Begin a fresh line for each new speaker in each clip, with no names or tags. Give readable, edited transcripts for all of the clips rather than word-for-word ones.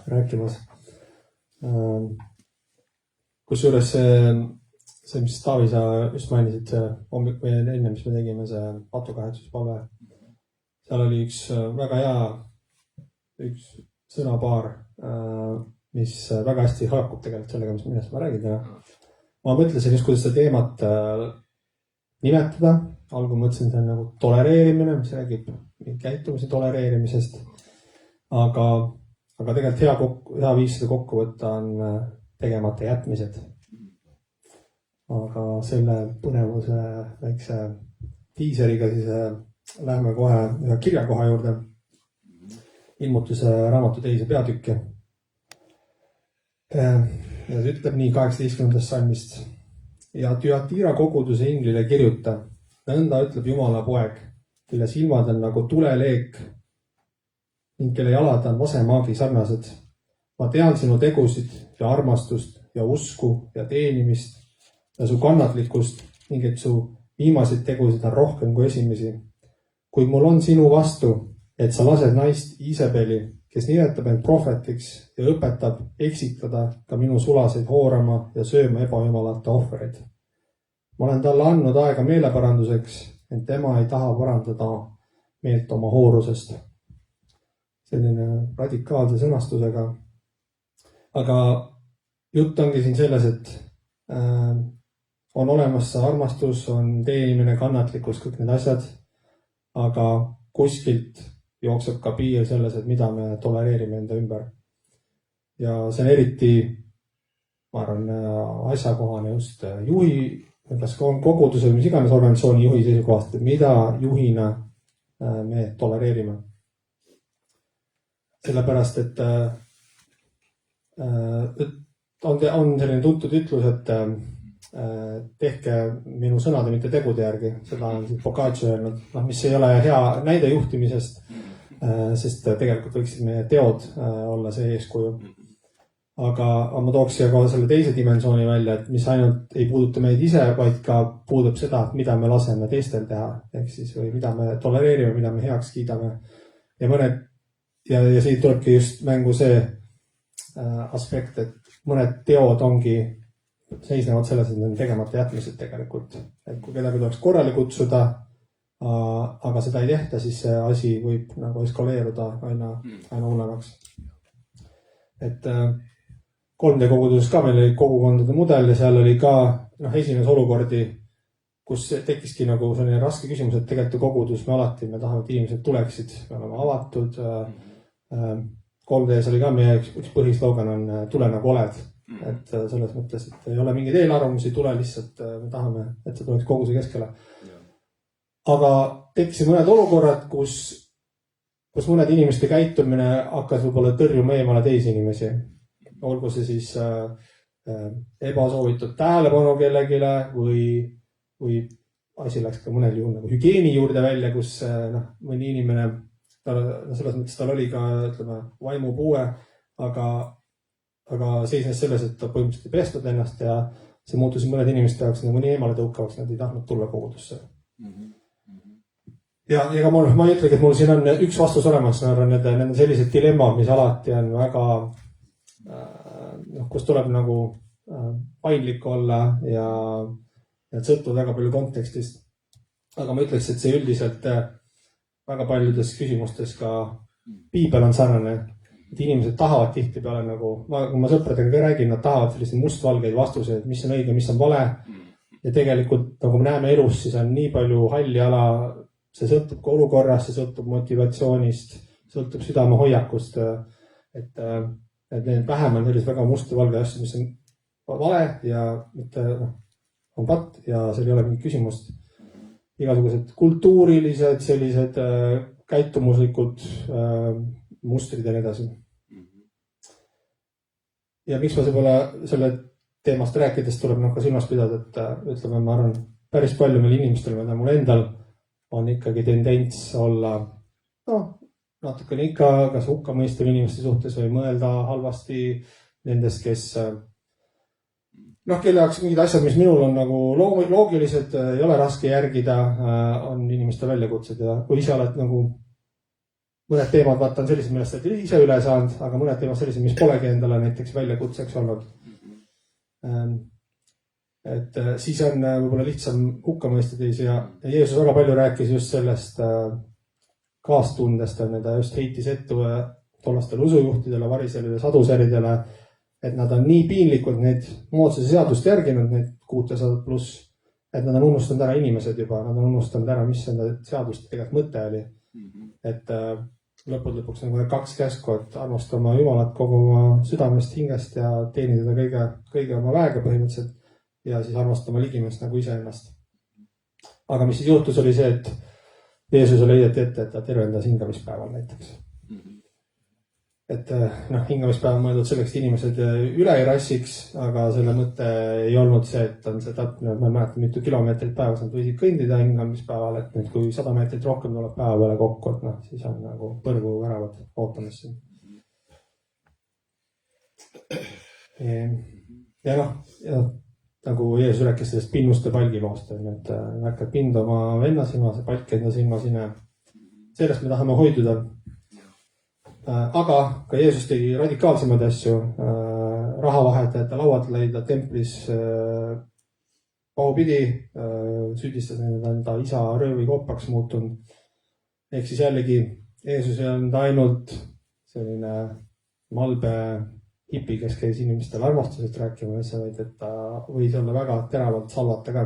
rääkimas. Kusjuures see, mis Taavi sa just mainisid, see hommik või enne, mis me tegime, see patukahetsuspalve, seal oli üks väga hea sõnapaar, mis väga hästi haakub tegelikult sellega, millest ma räägin täna. Ma mõtlesin just, kuidas seda teemat nimetada. Algul mõtlesin, see on nagu tolereerimine, mis räägib käitumise tolereerimisest. Aga tegelikult hea viis seda kokku võtta on tegemata jätmised. Aga selle põnevuse väikse tiiseriga siis lähme kohe ühe kirjakoha juurde. Ilmutuse raamatu teise peatükki. Ja see ütleb nii 18. salmist. Ja Thyatira koguduse inglile kirjuta. Nõnda ütleb Jumala poeg, kelle silmad on nagu tuleleek ning kelle jalad on vasemaagi sarnased. Ma tean sinu tegusid ja armastust ja usku ja teenimist ja su kannatlikkust ning et su viimaseid tegusid on rohkem kui esimesi. Kuid mul on sinu vastu, et sa lased naist Iisabeli, kes nimetab end prohvetiks ja õpetab eksitada ka minu sulaseid hoorama ja sööma ebajumalate ohvreid. Ma olen talle andnud aega meeleparanduseks, ent tema ei taha parandada meelt oma hoorusest. Selline radikaalse sõnastusega. Aga jutt ongi siin selles, et on olemas see armastus, on teenimine, kannatlikkus, kõik need asjad, aga kuskilt jookseb ka piir selles, et mida me tolereerime enda ümber. Ja see on eriti, ma arvan, asjakohane just juhi, kas koguduse või mis iganes organisatsiooni juhi seisukohast, et mida juhina me tolereerime. Sellepärast, et on selline tuntud ütlus, et tehke minu sõnade mitte tegude järgi. Seda on Boccaccio öelnud, mis ei ole hea näide juhtimisest, sest tegelikult võiksid meie teod olla see eeskuju. Aga ma tooks siia kohe selle teise dimensiooni välja, et mis ainult ei puuduta meid ise, vaid ka puudub seda, mida me laseme teistel teha. Ehk siis või mida me tolereerime, mida me heaks kiidame. Ja siit tulebki just mängu see aspekt, et mõned teod ongi seisnevad selles, et need on tegemata jätmised tegelikult. Et kui kedagi tuleks korrale kutsuda, aga seda ei tehta, siis see asi võib nagu eskaleeruda aina hullemaks. Et 3D koguduses ka meil oli kogukondade mudel ja seal oli ka esines olukordi, kus tekkiski nagu selline raske küsimus, et tegelikult kogudus me tahame, et inimesed tuleksid, me oleme avatud. 3Ds oli ka meie üks põhislogan on tule nagu oled. Et selles mõttes, et ei ole mingeid eelarvamusi, tule lihtsalt, me tahame, et see tuleks koguse keskele. Aga tekkisid mõned olukorrad, kus mõned inimeste käitumine hakkas võib-olla tõrjuma eemale teisi inimesi. Olgu see siis ebasoovitud tähelepanu kellegile või asi läks ka mõnel juhul nagu hügieeni juurde välja, kus mõni inimene, selles mõttes tal oli ka vaimupuue, aga seisnes selles, et ta põhimõtteliselt ei pestud ennast ja see muutus mõned inimeste jaoks mõni eemale tõukavaks, nad ei tahtnud tulla kogudusse. Ja ma ei ütlegi, et mul siin on üks vastus olemas, need on sellised dilemmad, mis alati on väga, kus tuleb nagu paindlik olla ja sõltub väga palju kontekstist. Aga ma ütleks, et see üldiselt väga paljudes küsimustes ka piibel on sarnane, et inimesed tahavad tihtipeale nagu, kui ma sõpradega ka räägin, nad tahavad selliseid mustvalgeid vastuseid, mis on õige, mis on vale. Ja tegelikult, nagu me näeme elus, siis on nii palju halli ala, see sõltub ka olukorrast, see sõltub motivatsioonist, sõltub südame hoiakust, et need vähem on sellised väga musta-valge asju, mis on vale ja mitte on patt ja seal ei ole mingit küsimust. Igasugused kultuurilised, sellised käitumuslikud mustrid ja nii edasi. Ja miks ma selle teemast rääkides tuleb ka silmas pidada, et ütleme, ma arvan, päris palju meil inimestel, mul endal on ikkagi tendents olla natukene ikka kas hukkamõistev inimeste suhtes või mõelda halvasti nendest, kelle jaoks mingid asjad, mis minul on nagu loogilised, ei ole raske järgida, on inimeste väljakutsed ja kui ise oled nagu mõned teemad vaata on sellised, millest oled ise üle saanud, aga mõned teemad sellised, mis polegi endale näiteks väljakutseks olnud. Et siis on võib-olla lihtsam hukka mõista teisi ja Jeesus väga palju rääkis just sellest kaastundest, ta just heitis ette tollastele usujuhtidele, variselile, saduseridele, et nad on nii piinlikud neid Moosese seadust järginud, neid 600 pluss, et nad on unustanud ära inimesed juba, nad on unustanud ära, mis enda seadust tegelikult mõte oli. Et lõpuks nagu 2 käsku, et armasta oma Jumalat kogu oma südamest, hingest ja teeni teda kõige oma väega põhimõtteliselt ja siis armasta oma ligimest nagu iseennast. Aga mis siis juhtus, oli see, et Jeesusele heideti ette, et ta tervendas hingamispäeval näiteks. Et hingamispäev on mõeldud selleks, et inimesed üle ei rassiks, aga selle mõte ei olnud see, et on see täpne, ma ei mäleta, mitu kilomeetrit päevas nad võisid kõndida hingamispäeval, et nüüd kui 100 meetrit rohkem tuleb päeva peale kokku, et siis on nagu põrgu väravad ootamas siin. Ja nagu Jeesus rääkis sellest pinnuste palgiloost, et hakkad pind oma venna silma, see palk enda silma sinna. Sellest me tahame hoiduda. Aga ka Jeesus tegi radikaalsemaid asju, rahavahetajate lauad leida templis pahupidi, süüdistas enda isa röövi koppaks muutunud. Ehk siis jällegi Jeesus ei olnud ainult selline malbe hipi, kes käis inimestele armastusest rääkimas, vaid et ta võis olla väga teravalt salvata ka.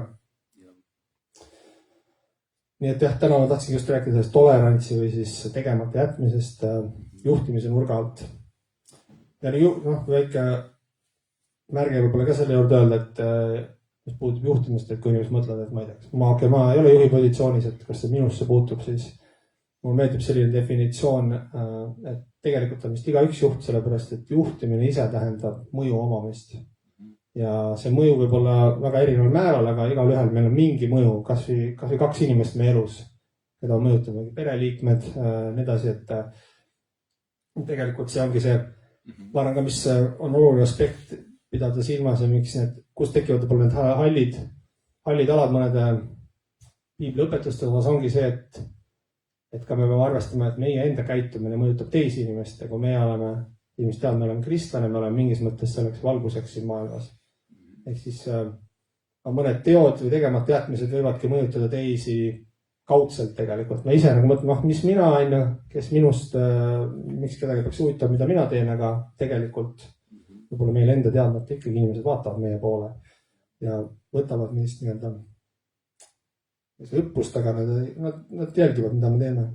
Nii et jah, täna ma tahtsin just rääkida sellest tolerantsi või siis tegemata jätmisest juhtimise nurga alt. Ja väike märge võib-olla ka selle juurde öelda, et mis puutub juhtimist, et kui inimesed mõtlevad, et ma ei tea, ma ei ole juhi positsioonis, et kas see minusse puutub, siis mulle meeldib selline definitsioon, et tegelikult on vist igaüks juht, sellepärast et juhtimine ise tähendab mõju omamist. Ja see mõju võib olla väga erineval määral, aga igal ühel meil on mingi mõju, kas või 2 inimest meie elus, keda mõjutab pereliikmed, nii edasi, et tegelikult see ongi see, ma arvan ka, mis on oluline aspekt pidada silmas ja miks kus tekivad võib-olla need hallid alad mõnede piibliõpetuste osas ongi see, et ka me peame arvestama, et meie enda käitumine mõjutab teisi inimeste, kui me oleme kristlane, me oleme mingis mõttes selleks valguseks siin maailmas. Ehk siis mõned teod või tegemata jätmised võivadki mõjutada teisi kaudselt tegelikult. Me ise nagu mõtleme, mis mina on, kes minust, miks kedagi peaks huvitav, mida mina teen, aga tegelikult võib-olla meil enda teadmata ikkagi inimesed vaatavad meie poole ja võtavad meist nii-öelda õppust, aga nad jälgivad, mida me teeme.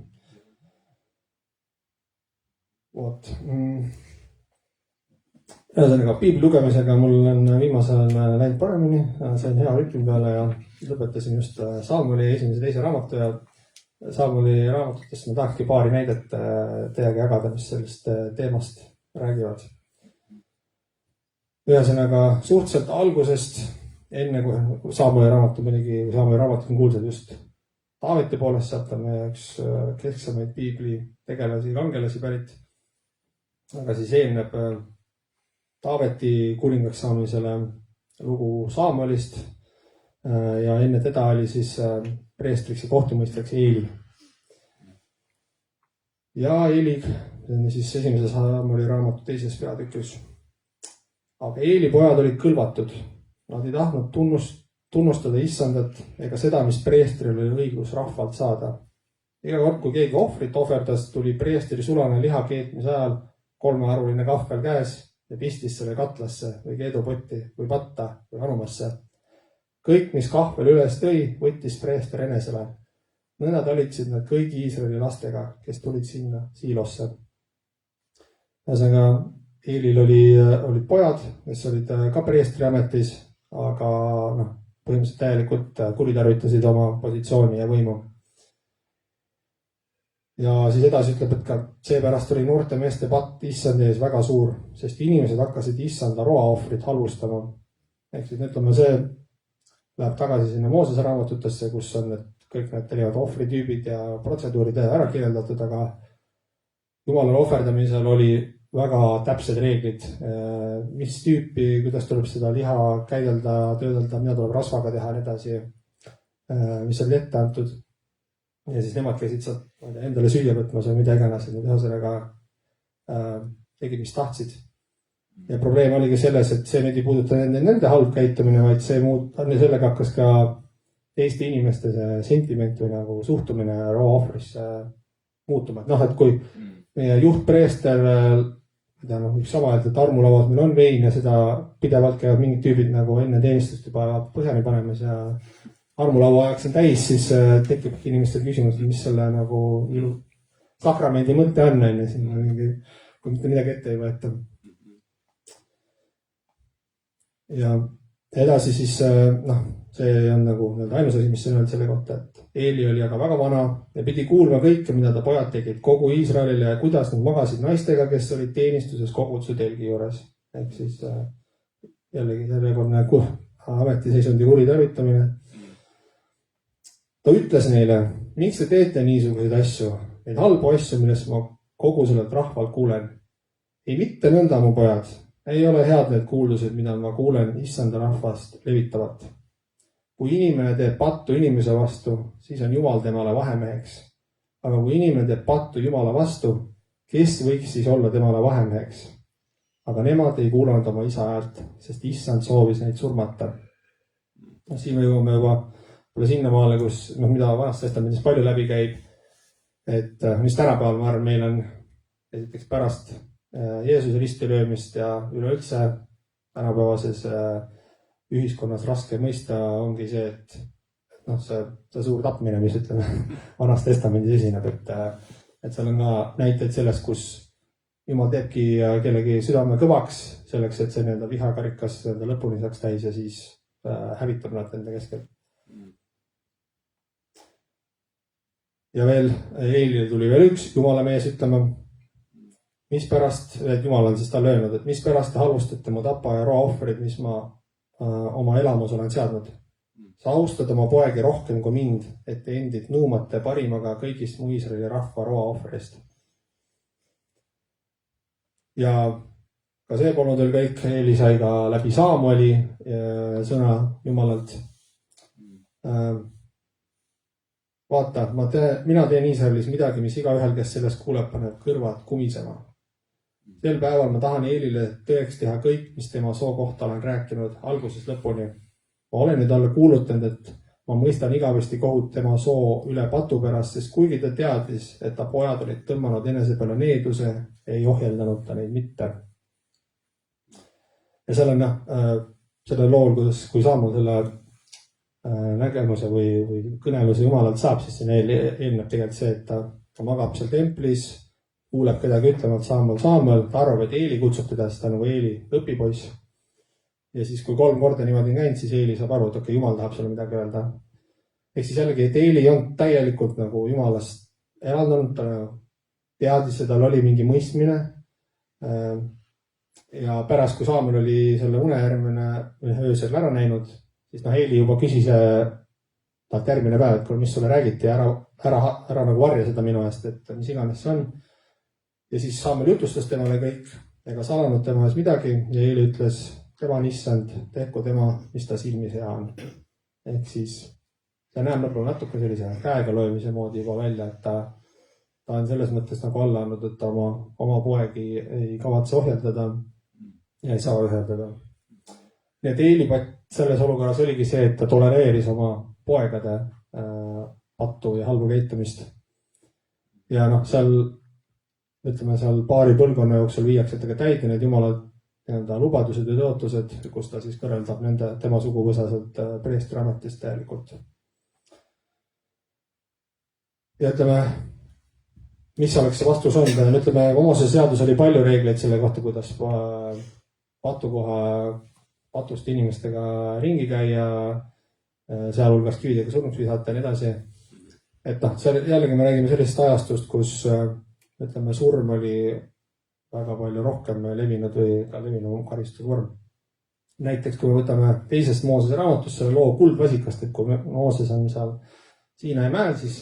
Vot. Ühesõnaga, piibli lugemisega mul on viimasel läinud paremini, sain hea rütmi peale ja lõpetasin just Saamuli 1. ja 2. raamatu ja Saamuli raamatutest ma tahakski paari näidet teiega jagada, mis sellest teemast räägivad. Ühesõnaga, suhteliselt algusest, enne kui Saamuli raamatut on kuulsad just Taaveti poolest, sealt on meie üks kesksemaid piibli tegelasi, kangelasi pärit. Aga siis eelneb Taaveti kuningaks saamisele lugu Saamolist ja enne teda oli siis preestriks ja kohtumõistjaks Eeli. Ja Eeli, see on siis 1. Saamoli raamatu 2. peatükis. Aga Eeli pojad olid kõlvatud. Nad ei tahtnud tunnustada issandat ega seda, mis preestril oli õigus rahvalt saada. Iga kord, kui keegi ohvrit ohverdas, tuli preestri sulane liha keetmise ajal 3-arvuline kahvel käes ja pistis selle katlasse või keedupotti või patta või anumasse. Kõik, mis kahvel üles tõi, võttis preester enesele. Nõnda talitsid nad kõigi Iisraeli lastega, kes tulid sinna Siilosse. Ühesõnaga, Eelil olid pojad, kes olid ka preestri ametis, aga põhimõtteliselt täielikult kuritarvitasid oma positsiooni ja võimu. Ja siis edasi ütleb, et ka seepärast oli noorte meeste patt issand ees väga suur, sest inimesed hakkasid issanda roaohvrit halvustama. Ehk siis ütleme, see läheb tagasi sinna Moosese raamatutesse, kus on kõik need erinevad ohvritüübid ja protseduurid ära kirjeldatud, aga Jumalale ohverdamisel oli väga täpsed reeglid, mis tüüpi, kuidas tuleb seda liha käidelda, töödelda, mida tuleb rasvaga teha ja nii edasi, mis oli ette antud. ja siis nemad käisid sealt, ma ei tea, endale süüa võtmas või mida iganes, et nad ühesõnaga tegid, mis tahtsid. Ja probleem oligi selles, et see nüüd ei puuduta nende halb käitumine, vaid sellega hakkas ka Eesti inimeste see sentiment või nagu suhtumine roa ohvrisse muutuma. Et noh, et kui meie juhtpreester, üks sama, et armulavas meil on vein ja seda pidevalt käivad mingid tüübid nagu enne teenistust juba põhjani panemas ja armulaua ajaks on täis, siis tekib inimestel küsimus, mis selle nagu sakramendi mõte on, kui mitte midagi ette ei võeta. Ja edasi siis, see on nagu ainus asi, mis on öelnud selle kohta, et Eeli oli aga väga vana ja pidi kuulma kõike, mida ta pojad tegid kogu Iisraelile ja kuidas nad magasid naistega, kes olid teenistuses koguduse telgi juures. Ehk siis jällegi järjekordne ametiseisundi kuritarvitamine. Ta ütles neile, miks te teete niisuguseid asju, neid halbu asju, millest ma kogu sellelt rahvalt kuulen. Ei mitte nõnda, mu pojad, ei ole head need kuuldused, mida ma kuulen issanda rahvast levitavat. Kui inimene teeb pattu inimese vastu, siis on Jumal temale vahemeheks. Aga kui inimene teeb pattu Jumala vastu, kes võiks siis olla temale vahemeheks? Aga nemad ei kuulanud oma isa häält, sest issand soovis neid surmata. Siin me jõuame juba sinnamaale, kus, mida vanast testamendis palju läbi käib, et mis tänapäeval, ma arvan, meil on esiteks pärast Jeesuse ristilöömist ja üleüldse tänapäevases ühiskonnas raske mõista ongi see, et see suur tapmine, mis ütleme vanast testamendis esineb, et seal on ka näiteid sellest, kus Jumal teebki kellegi südame kõvaks selleks, et see vihakarikas lõpuni saaks täis ja siis hävitab nad enda keskel. Ja veel Eelile tuli veel üks Jumala mees ütlema, mis pärast, et Jumal on siis talle öelnud, et mis pärast te halvustate mu tapa ja roa ohvrid, mis ma oma elamus olen seadnud. Sa austad oma poegi rohkem kui mind, et te endid nuumate parimaga kõigist mu Iisraeli rahva roa ohvrist. Ja ka see polnud veel kõik, Eeli sai ka läbi Saamueli sõna Jumalalt. Vaata, mina teen Iisraelis midagi, mis igaühel, kes sellest kuuleb, paneb kõrvad kumisema. Sel päeval ma tahan Eelile tõeks teha kõik, mis tema soo kohta olen rääkinud algusest lõpuni. Ma olen nüüd talle kuulutanud, et ma mõistan igavesti kohut tema soo üle patu pärast, sest kuigi ta teadis, et ta pojad olid tõmmanud enese peale needuse, ei ohjeldanud ta neid mitte. Ja seal on selle lool, kui Saamul selle nägemuse või kõneluse Jumalalt saab, siis siin eelneb tegelikult see, et ta magab seal templis, kuuleb kedagi ütlemat Saamul, ta arvab, et Eeli kutsub teda, sest ta on nagu Eeli õpipoiss. Ja siis, kui 3 korda niimoodi käinud, siis Eeli saab aru, et okei, Jumal tahab sulle midagi öelda. Ehk siis jällegi, et Eeli on täielikult nagu Jumalast eraldunud, ta teadis, et tal oli mingi mõistmine. Ja pärast, kui Saamul oli selle unejärgmine öösel ära näinud, siis Eeli juba küsis talt järgmine päev, et mis sulle räägiti ja ära nagu varja seda minu eest, et mis iganes see on. Ja siis Saamul jutustas temale kõik ega salanud tema ees midagi ja Eeli ütles, tema on issand, tehku tema, mis ta silmis hea on. Ehk siis see näeb natuke sellise käega löömise moodi juba välja, et ta on selles mõttes nagu alla andnud, et ta oma poegi ei kavatse ohjeldada ja ei saa ohjeldada. Nii et Eeli selles olukorras oligi see, et ta tolereeris oma poegade pattu ja halbu käitumist. Ja seal paari põlvkonna jooksul viiakse taga täide need Jumala lubadused ja tõotused, kus ta siis kõrveldab tema suguvõsaselt preestri ametist täielikult. Ja ütleme, mis oleks see vastus olnud? Ütleme, Moosese seadus oli palju reegleid selle kohta, kuidas patust inimestega ringi käia, sealhulgas küüdega surnuks visata ja nii edasi. Et jällegi me räägime sellisest ajastust, kus ütleme, surm oli väga palju rohkem levinud või ka levinud karistusvorm. Näiteks, kui me võtame teisest Moosese raamatust selle loo kuldvasikast, et kui Mooses on seal Siinai mäel, siis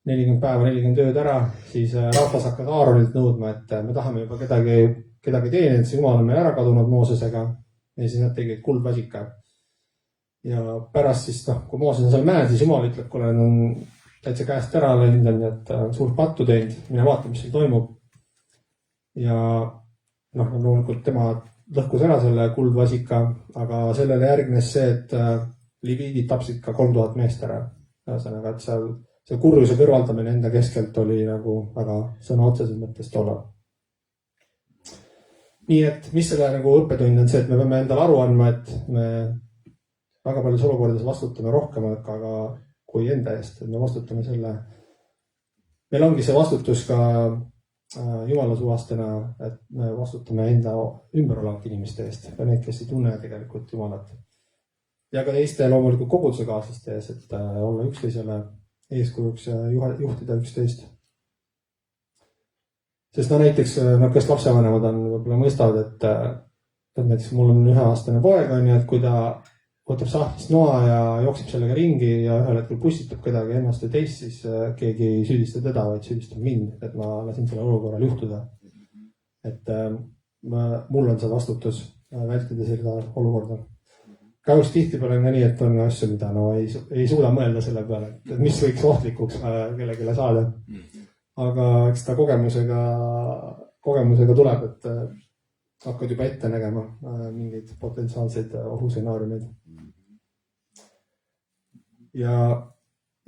40 päeva, 40 ööd ära, siis rahvas hakkas Aaronilt nõudma, et me tahame juba kedagi teenida, see Jumal on meil ära kadunud Moosesega ja siis nad tegid kuldvasika. Ja pärast siis, kui Mooses on seal mäel, siis Jumal ütleb, kuule, täitsa käest ära lendanud, nii et suurt pattu teinud, mine vaata, mis seal toimub. ja noh, loomulikult tema lõhkus ära selle kuldvasika, aga sellele järgnes see, et liviidid tapsid ka 3000 meest ära. Ühesõnaga, et seal see kurjuse kõrvaldamine enda keskelt oli nagu väga sõna otseses mõttes tollal. Nii et mis selle nagu õppetund on see, et me peame endale aru andma, et me väga paljudes olukordades vastutame rohkem, aga kui enda eest, et me vastutame selle. Meil ongi see vastutus ka Jumala suvastena, et me vastutame enda ümber olevate inimeste eest ja need, kes ei tunne tegelikult Jumalat. Ja ka teiste loomulikult koguduse kaaslaste ees, et olla üksteisele eeskujuks ja juhtida üksteist. Sest näiteks, kes lapsevanemad on, võib-olla mõistavad, et näiteks mul on 1-aastane poeg, et kui ta võtab sahtlist noa ja jookseb sellega ringi ja ühel hetkel pussitab kedagi ennast ja teist, siis keegi ei süüdista teda, vaid süüdistab mind, et ma lasin selle olukorral juhtuda. Et mul on see vastutus vältida seda olukorda. Kahjuks tihtipeale on ka nii, et on asju, mida ei suuda mõelda selle peale, et mis võiks ohtlikuks kellelegi saada. Aga eks ta kogemusega tuleb, et hakkad juba ette nägema mingeid potentsiaalseid ohustsenaariumeid. Ja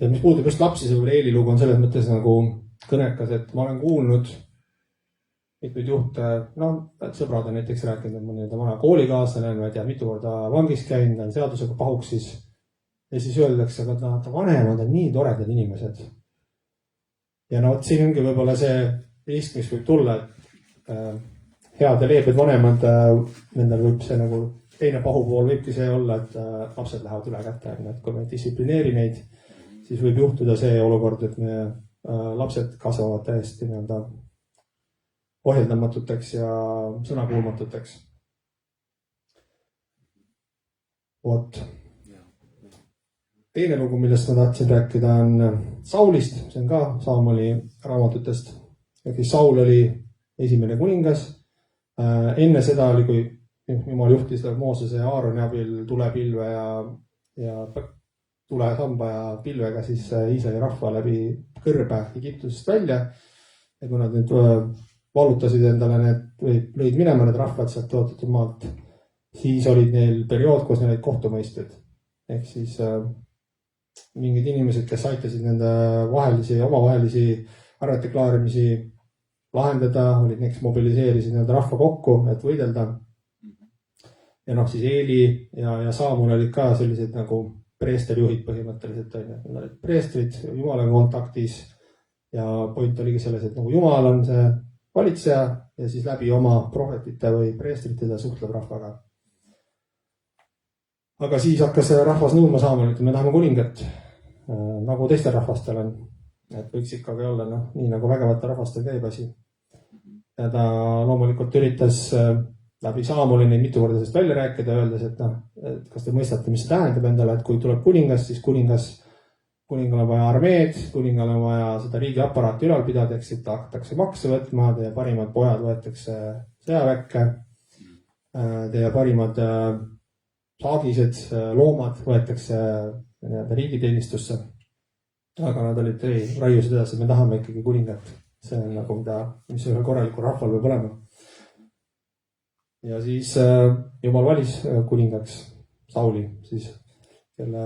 mis puudutab just lapsi, see Eeli lugu on selles mõttes nagu kõnekas, et ma olen kuulnud mitmeid juhte, sõbrad on näiteks rääkinud, et mul vana koolikaaslane, ma ei tea, mitu korda vangis käinud, on seadusega pahuksis. Ja siis öeldakse, aga ta vanemad on nii toredad inimesed. Ja siin ongi võib-olla see risk, mis võib tulla, et head ja leebed vanemad, nendel võib see nagu teine pahupool võibki see olla, et lapsed lähevad üle kätte. Et kui me distsiplineeri neid, siis võib juhtuda see olukord, et meie lapsed kasvavad täiesti ohjeldamatuteks ja sõnakuulmatuteks. Vot. Teine lugu, millest ma tahtsin rääkida, on Saulist. See on ka Saamoli raamatutest. Saul oli esimene kuningas. Enne seda oli, kui Jumal juhtis Moosese ja Aaroni abil tulepilve ja tulesamba ja pilvega siis Iisraeli rahva läbi kõrbe Egiptusest välja. Ja kui nad nüüd valutasid endale lõid minema need rahvad sealt tõotatud maalt, siis olid neil periood, kus neil olid kohtumõistjad. Ehk siis mingid inimesed, kes aitasid nende omavahelisi arvete klaarimisi lahendada, olid need, kes mobiliseerisid nende rahva kokku, et võidelda. Ja siis Eeli ja Saamul olid ka sellised nagu preesterjuhid põhimõtteliselt. Nad olid preestrid Jumalaga kontaktis ja point oligi selles, et nagu Jumal on see valitseja ja siis läbi oma prohvetite või preestrite ta suhtleb rahvaga. Aga siis hakkas rahvas nõudma saama, et me tahame kuningat, nagu teistel rahvastel on. Et võiks ikkagi olla nii nagu vägevate rahvastel käib asi. Ja ta loomulikult üritas läbi Saamoli neid mitu korda sellest välja rääkida, öeldes, et kas te mõistate, mis see tähendab endale, et kui tuleb kuningas, siis kuningal on vaja armeed, kuningal on vaja seda riigi aparaati ülal pidada, eks siit hakatakse makse võtma, teie parimad pojad võetakse sõjaväkke, teie parimad saagised loomad võetakse riigiteenistusse. Aga nad olid raiusid edasi, me tahame ikkagi kuningat. See on nagu mis ühel korralikul rahval võib olema. Ja siis Jumal valis kuningaks Sauli, siis, kelle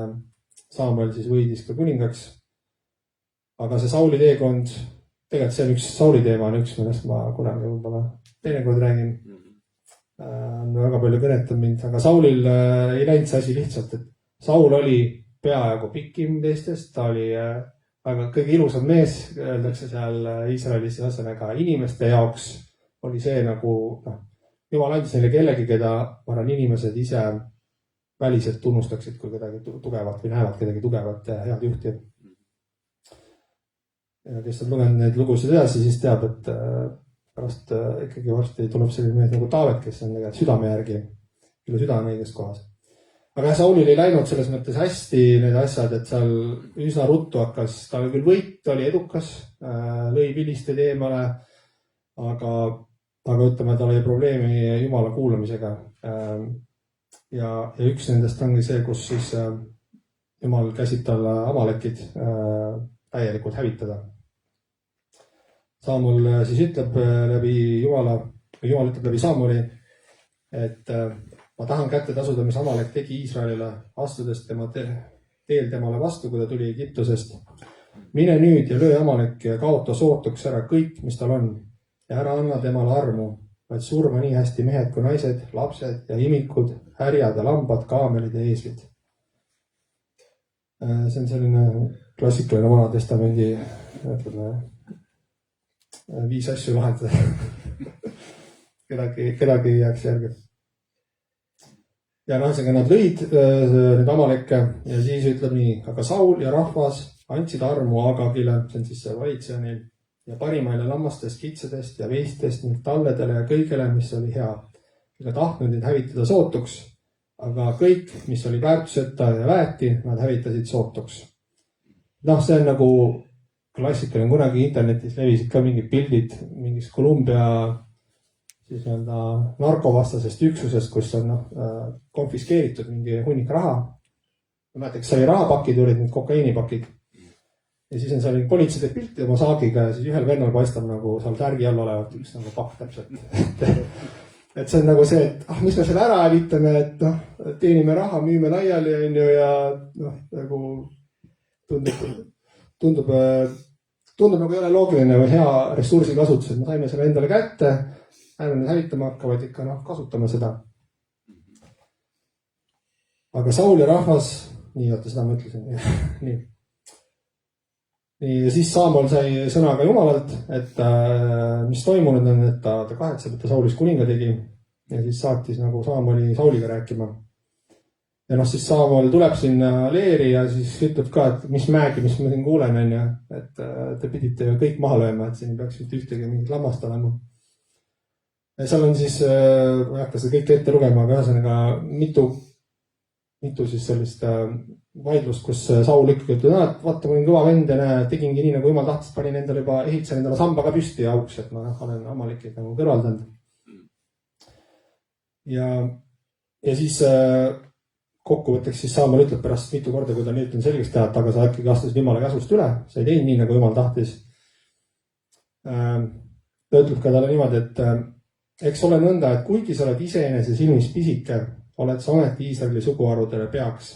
Saamuel siis võidis ka kuningaks. Aga see Sauli teekond, tegelikult see on üks Sauli teema, on üks, millest ma kunagi võib-olla teinekord räägin. On väga palju kõnetab mind, aga Saulil ei läinud see asi lihtsalt, et Saul oli peaaegu pikim teistest, ta oli väga kõige ilusam mees, öeldakse seal Iisraelis, ühesõnaga inimeste jaoks oli see nagu, Jumal andis neile kellegi, keda inimesed ise väliselt tunnustaksid, kui kedagi tugevat või näevad kedagi tugevat ja head juhti. Ja kes on lugenud neid lugusid edasi, siis teab, et pärast ikkagi varsti tuleb selline mees nagu Taavet, kes on tegelikult südame järgi, kelle süda on õiges kohas. Aga Saulil ei läinud selles mõttes hästi need asjad, et seal üsna ruttu hakkas, ta oli küll võit, oli edukas, lõi vilistid eemale, aga ütleme, tal oli probleemi Jumala kuulamisega. Ja üks nendest ongi see, kus siis Jumal käsib talle amalekid täielikult hävitada. Saamul siis ütleb läbi Jumal ütleb läbi Saamuli, et ma tahan kätte tasuda, mis Amalek tegi Iisraelile, astudes tema teel temale vastu, kui ta tuli Egiptusest. Mine nüüd ja löö Amalek ja kaota sootuks ära kõik, mis tal on ja ära anna temale armu, vaid surma nii hästi mehed kui naised, lapsed ja imikud, härjad ja lambad, kaamelid ja eeslid. See on selline klassikaline Vana Testamendi, ütleme, 5 asju lahendada. kedagi ei jääks järgi. Ja naasega nad lõid nüüd Amalekke ja siis ütleb nii, aga Saul ja rahvas andsid armu Agagile, see on siis see valitseja neil, ja parimaile lammastest, kitsedest ja veistest ning talledele ja kõigele, mis oli hea. Ega tahtnud neid hävitada sootuks, aga kõik, mis oli väärtuseta ja väeti, nad hävitasid sootuks. See on nagu klassikaline, kunagi internetis levisid ka mingid pildid mingis Kolumbia siis narkovastasest üksusest, kus on konfiskeeritud mingi hunnik raha. Ma mäletan, kas oli rahapakid, olid need kokaiinipakid. Ja siis on seal politseide pilti oma saagiga ja siis ühel vennal paistab nagu seal tärgi all olevat üks nagu pakk täpselt. Et see on nagu see, et mis me selle ära hävitame, et teenime raha, müüme laiali ja nagu tundub nagu ei ole loogiline või hea ressursi kasutus, et me saime selle endale kätte, ärme nüüd hävitama hakkavad ikka, kasutame seda. Aga Saul ja rahvas, nii oota, seda ma ütlesin, nii, ja siis Saamol sai sõna ka Jumalalt, et mis toimunud on, et ta kahetseb, et ta Saulis kuninga tegi ja siis saatis nagu Saamoli Sauliga rääkima. Ja siis Saamol tuleb sinna leeri ja siis ütleb ka, et mis mäegi, mis ma siin kuulen, on ja, et te pidite ju kõik maha lööma, et siin peaks mitte ühtegi mingit lammast olema. Ja seal on siis, ma ei hakka seda kõik ette lugema, aga ühesõnaga mitu siis sellist vaidlust, kus Saul ikkagi ütleb, et vaata, ma olin kõva vend ja näe, tegingi nii, nagu Jumal tahtis, panin endale juba, ehitasin endale samba ka püsti ja auks, et ma olen Amalikid nagu kõrvaldanud. Ja siis kokkuvõtteks siis Saamol ütleb pärast mitu korda, kui ta nüüd on selgeks teha, aga sa ikkagi astusid Jumala käsust üle, sa ei teinud nii, nagu Jumal tahtis. Ta ütleb ka talle niimoodi, et eks ole nõnda, et kuigi sa oled iseenese silmis pisike, oled sa ometi Iisraeli suguharudele peaks,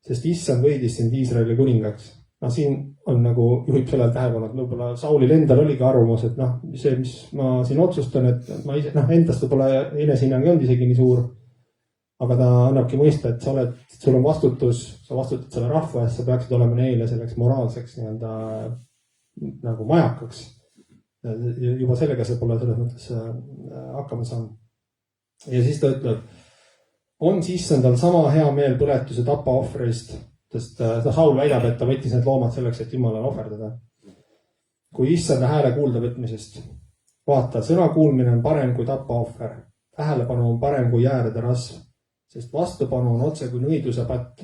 sest Issand võidis sind Iisraeli kuningaks. Siin on nagu, juhib sellele tähelepanu, et võib-olla Saulil endal oligi arvamus, et see, mis ma siin otsustan, et ma ise, endast võib-olla enesehinnang ei olnud isegi nii suur, aga ta annabki mõista, et sul on vastutus, sa vastutad selle rahva eest, sa peaksid olema neile selleks moraalseks nagu majakaks. Juba sellega see pole selles mõttes hakkama saanud. Ja siis ta ütleb, on siis endal sama hea meel põletuse tapa ohvrist, sest Saul väidab, et ta võttis need loomad selleks, et Jumalale ohverdada. Kui issanda hääle kuulda võtmisest, vaata, sõna kuulmine on parem kui tapa ohver, tähelepanu on parem kui jäärede rasv, sest vastupanu on otse kui nõiduse patt,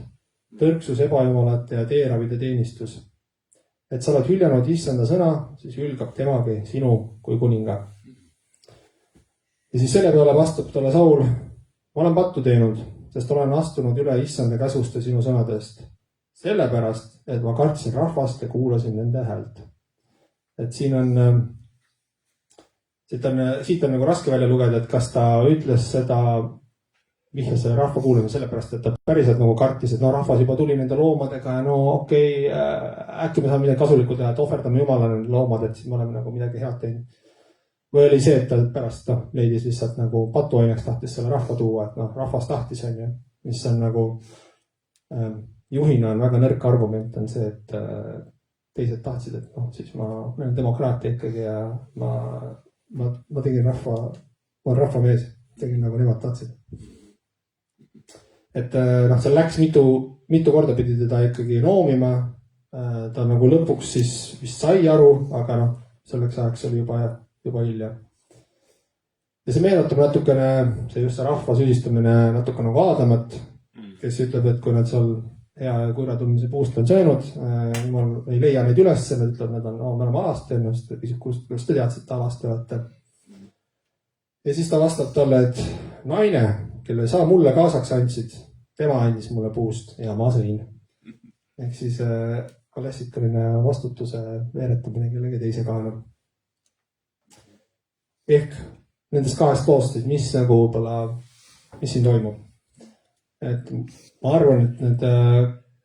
tõrksus ebajumalate ja teeravide teenistus. Et sa oled hüljanud issanda sõna, siis hülgab temagi sinu kui kuninga. Ja siis selle peale vastab talle Saul, ma olen pattu teinud, sest olen astunud üle issanda käsust ja sinu sõnadest. Sellepärast, et ma kartsin rahvast ja kuulasin nende häält. Et siit on nagu raske välja lugeda, et kas ta ütles seda vihjas selle rahva kuulama sellepärast, et ta päriselt nagu kartis, et rahvas juba tuli nende loomadega ja okei, äkki me saame midagi kasulikku teha, et ohverdame Jumalale need loomad, et siis me oleme nagu midagi head teinud. Või oli see, et ta pärast leidis lihtsalt nagu patuaineks tahtis selle rahva tuua, et rahvas tahtis on ju, mis on nagu juhina on väga nõrk argument on see, et teised tahtsid, et siis ma olen demokraatia ikkagi ja ma tegin ma olen rahvamees, tegin nagu nemad tahtsid. Et seal läks mitu korda pidi teda ikkagi noomima, ta nagu lõpuks siis vist sai aru, aga selleks ajaks oli juba hilja. Ja see meenutab natukene, see just see rahva süüdistamine natuke nagu Aadamat, kes ütleb, et kui nad seal hea ja kurja tundmise puust on söönud, Jumal ei leia neid üles, nad ütlevad, et me oleme alasti ennast, kuidas te teadsid, et alasti olete. Ja siis ta vastab talle, et naine, kelle sa mulle kaasaks andsid, tema andis mulle puust ja ma sõin. Ehk siis klassikaline vastutuse veeretamine kellegi teise kaela. Ehk nendest kahest loost, et mis nagu võib-olla, mis siin toimub. Et ma arvan, et need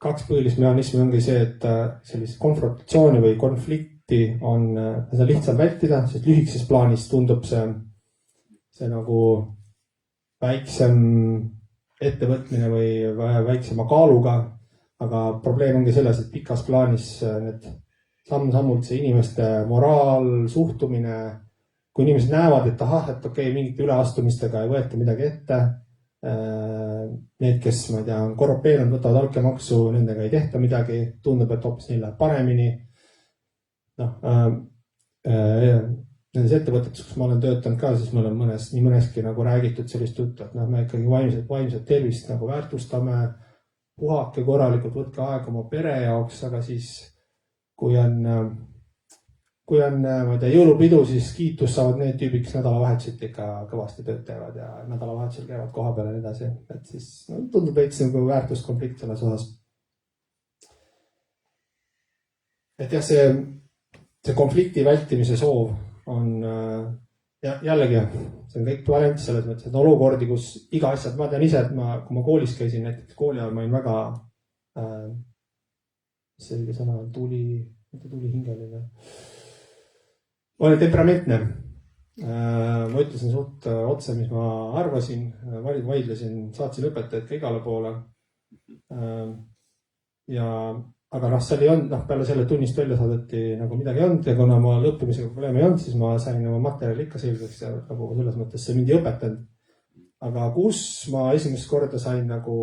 kaks põhilist mehhanismi ongi see, et sellist konfrontatsiooni või konflikti on seda lihtsam vältida, sest lühikeses plaanis tundub see nagu väiksem ettevõtmine või väiksema kaaluga. Aga probleem ongi selles, et pikas plaanis need samm-sammult see inimeste moraal, suhtumine, kui inimesed näevad, et ahah, et okei, mingite üleastumistega ei võeta midagi ette. Need, kes, ma ei tea, on korrupeerunud, võtavad altkäemaksu, nendega ei tehta midagi, tundub, et hoopis neil läheb paremini. Nendes ettevõtetes, kus ma olen töötanud ka, siis meil on nii mõneski nagu räägitud sellist juttu, et me ikkagi vaimset tervist nagu väärtustame, puhake korralikult, võtke aega oma pere jaoks, aga siis kui on, ma ei tea, jõulupidu, siis kiitus saavad need tüübid, kes nädalavahetuselt ikka kõvasti tööd teevad ja nädalavahetusel käivad koha peal ja nii edasi. Et siis tundub veits nagu väärtuskonflikt selles osas. Et jah, see konflikti vältimise soov on jällegi, see on kõik variant selles mõttes, et olukordi, kus iga asjad, ma tean ise, et kui ma koolis käisin, näiteks kooli ajal, ma olin väga, selge sõna, tulihingeline. Ma olin temperamentne. Ma ütlesin suht otse, mis ma arvasin, vaidlesin, saatsin õpetajad ka igale poole. Aga seal ei olnud, peale selle tunnist välja saadeti nagu midagi ei olnud ja kuna ma lõppimisega probleemi ei olnud, siis ma sain oma materjali ikka selgeks ja nagu selles mõttes see mind ei õpetanud. Aga kus ma esimest korda sain nagu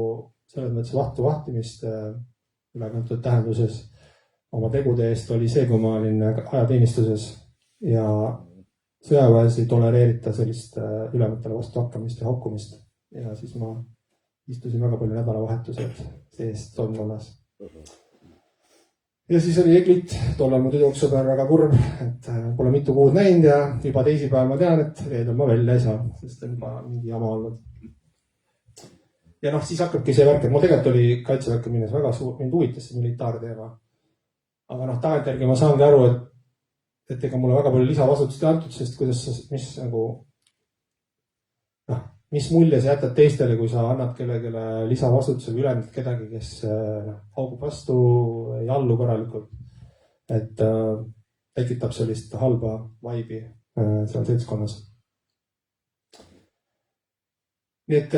selles mõttes vahtimist ülekantud tähenduses oma tegude eest oli see, kui ma olin ajateenistuses ja sõjaväes ei tolereerita sellist ülematele vastu hakkamist ja hokkumist. Ja siis ma istusin väga palju nädalavahetused sees toimkonnas. Ja siis oli Eglit, tollal mu tüdruksõber väga kurb, et pole mitu kuud näinud ja juba teisipäev ma tean, et reedel ma välja ei saa, sest on juba mingi jama olnud. Ja siis hakkabki see värk, et mul tegelikult oli kaitseväkke minnes väga suur, mind huvitas see militaarteema. Aga tagantjärgi ma saangi aru, et ega mulle väga palju lisavasutust ei antud, sest mis mulje sa jätad teistele, kui sa annad kellelegi lisavastutuse või ülendad kedagi, kes haugub vastu, ei allu korralikult. Et tekitab sellist halba vaibi seal seltskonnas. Nii et,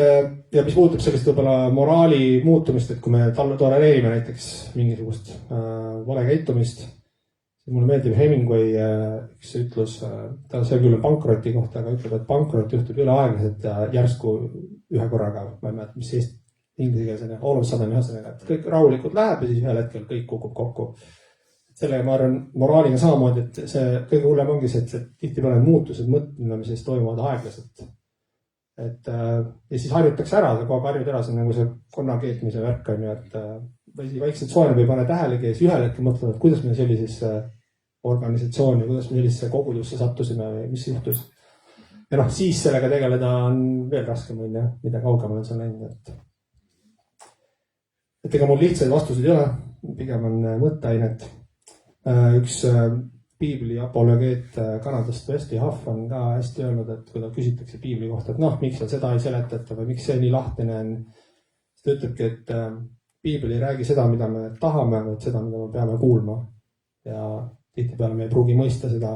ja mis puudutab sellist võib-olla moraali muutumist, et kui me tolereerime näiteks mingisugust vale käitumist, mulle meeldib Hemingway üks ütlus, ta see küll on pankroti kohta, aga ütleb, et pankrot juhtub üle aeglaselt ja järsku ühe korraga, ma ei mäleta, mis inglise keeles on, all of a sudden, et kõik rahulikult läheb ja siis ühel hetkel kõik kukub kokku. Sellega ma arvan moraaliga samamoodi, et see kõige hullem ongi see, et tihtipeale muutused mõtlemises toimuvad aeglaselt. Ja siis harjutakse ära, kogu aeg harjud ära, see on nagu see konnakeetmise värk on ju, et vaikselt soeneb ei pane tähelegi ja siis ühel hetkel mõtleme, et kuidas me sellisesse organisatsiooni, kuidas me sellisesse kogudusse sattusime või mis juhtus. Ja siis sellega tegeleda on veel raskem, mida kaugemal on seal läinud. Et ega mul lihtsaid vastuseid ei ole, pigem on mõtteainet. Üks piibli apologeet Kanadast Wesley Huff on ka hästi öelnud, et kui ta küsitakse piibli kohta, et miks seal seda ei seletata või miks see nii lahtine on, siis ta ütlebki, et piibel ei räägi seda, mida me tahame, vaid seda, mida me peame kuulma. Ja tihtipeale me ei pruugi mõista seda,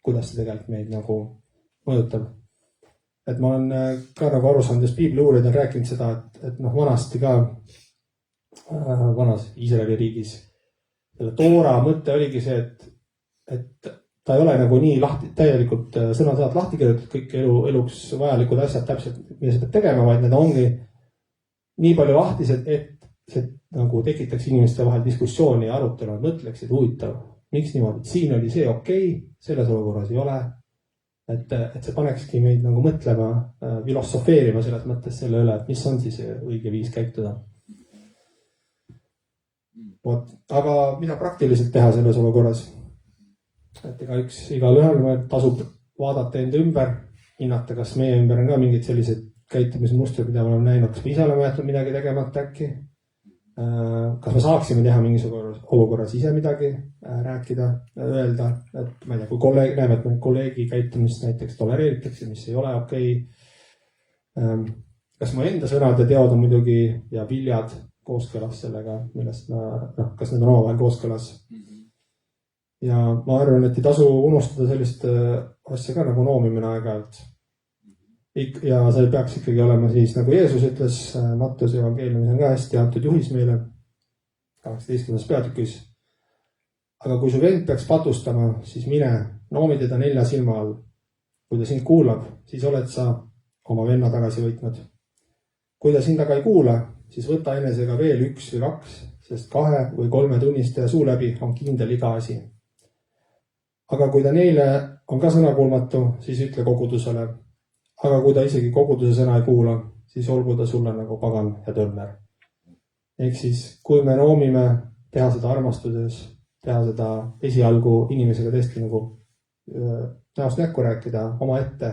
kuidas see tegelikult meid nagu mõjutab. Et ma olen ka nagu aru saanud, et piibli uurijad on rääkinud seda, et vanasti ka vanas Iisraeli riigis selle Toora mõte oligi see, et ta ei ole nagu nii täielikult sõna-sõnad lahti kirjutatud kõik eluks vajalikud asjad täpselt, mida sa pead tegema, vaid need ongi nii palju lahtised, et see nagu tekitaks inimeste vahel diskussiooni ja arutelu, mõtleksid huvitav, miks niimoodi, siin oli see okei, selles olukorras ei ole. Et see panekski meid nagu mõtlema, filosofeerima selles mõttes selle üle, et mis on siis õige viis käituda. Aga mida praktiliselt teha selles olukorras? Et igal ühel tasub vaadata enda ümber, hinnata, kas meie ümber on ka mingid sellised käitumismustrid, mida me oleme näinud, kas me ise oleme jätnud midagi tegemata äkki. kas me saaksime teha mingisugune olukorras ise midagi, rääkida, öelda, et ma ei tea, kui näeme, et kolleegi käitumist näiteks tolereeritakse, mis ei ole okei. Kas mu enda sõnad ja teod on muidugi ja viljad kooskõlas sellega, millest kas need on omavahel kooskõlas. Ja ma arvan, et ei tasu unustada sellist asja ka nagu noomimine aeg-ajalt. Ja see peaks ikkagi olema siis, nagu Jeesus ütles, Matteuse evangeeliumis on ka hästi antud juhis meile 18. peatükis. Aga kui su vend peaks patustama, siis mine, noomi teda 4 silma all. Kui ta sind kuulab, siis oled sa oma venna tagasi võitnud. Kui ta sind aga ei kuula, siis võta enesega veel 1 või 2, sest 2 või 3 tunnistaja suu läbi on kindel iga asi. Aga kui ta neile on ka sõnakuulmatu, siis ütle kogudusele. Aga kui ta isegi koguduse sõna ei kuula, siis olgu ta sulle nagu pagan ja tõlner. Ehk siis, kui me noomime, teha seda armastuses, teha seda esialgu inimesega tõesti nagu näost näkku rääkida oma ette,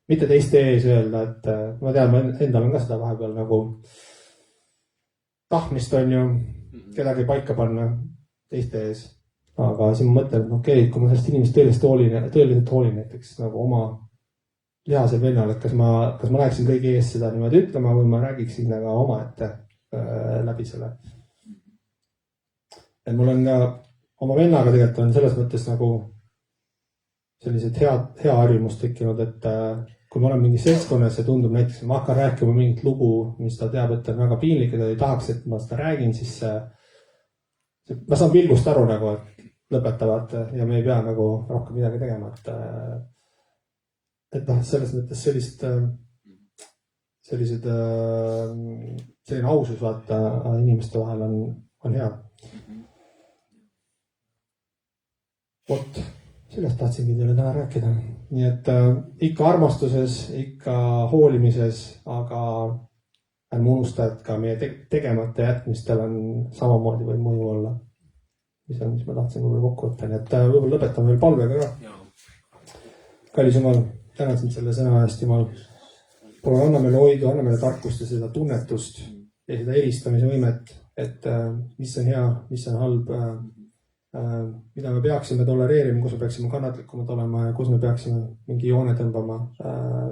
mitte teiste ees öelda, et ma tean, endal on ka seda vahepeal nagu tahtmist on ju kedagi paika panna teiste ees. Aga siis ma mõtlen, et okei, kui ma sellest inimest tõeliselt hoolin näiteks nagu oma lihasel vennal, et kas ma läheksin kõigi ees seda niimoodi ütlema või ma räägiksin aga oma ette läbi selle. Et mul on oma vennaga tegelikult on selles mõttes nagu sellised hea harjumus tekkinud, et kui ma olen mingi seltskonnas ja tundub näiteks, ma hakkan rääkima mingit lugu, mis ta teab, et on väga piinlik ja ta ei tahaks, et ma seda räägin, siis ma saan pilgust aru nagu, et lõpetavad ja me ei pea nagu rohkem midagi tegema, et selles mõttes selline ausus vaata inimeste vahel on hea. Vot, sellest tahtsingi teile täna rääkida. Nii et ikka armastuses, ikka hoolimises, aga ärme unusta, et ka meie tegemata jätmistel on samamoodi või mõju olla. Mis ma tahtsin võib-olla kokku võtta. Nii et võib-olla lõpetame veel palvega ka. Kallis Jumal, tänan sind selle sõna eest, Jumal. Palun anna meile hoidu, anna meile tarkust ja seda tunnetust ja seda eristamise võimet, et mis on hea, mis on halb, mida me peaksime tolereerima, kus me peaksime kannatlikumad olema ja kus me peaksime mingi joone tõmbama,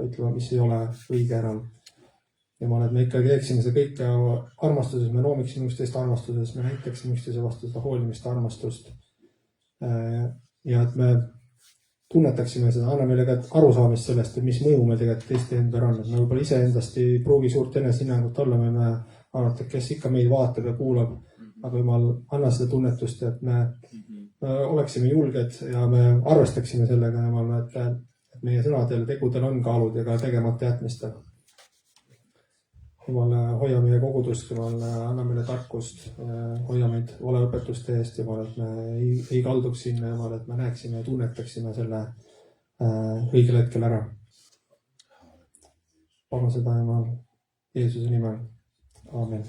ütlema, mis ei ole õige enam. Jumal, et me ikka teeksime seda kõike armastuses, me noomiksime üksteist armastuses, me näitaksime üksteise vastu seda hoolimist armastust. Ja et me tunnetaksime seda, anna meile ka arusaamist sellest, et mis mõju meil tegelikult teiste ümber on. Me võib-olla ise endast ei pruugi suurt enesehinnangut olla, me arvata, kes ikka meid vaatab ja kuulab, aga Jumal, anna seda tunnetust, et me oleksime julged ja me arvestaksime sellega, Jumal, et meie sõnadel, tegudel on kaalud ja ka tegemata jätmistel. Jumal, hoia meie kogudust, Jumal, anna meile tarkust, hoia meid valeõpetuste eest, Jumal, et me ei kalduks sinna, Jumal, et me näeksime ja tunnetaksime selle õigel hetkel ära. Palun seda, Jumal, Jeesuse nimel. Aamen.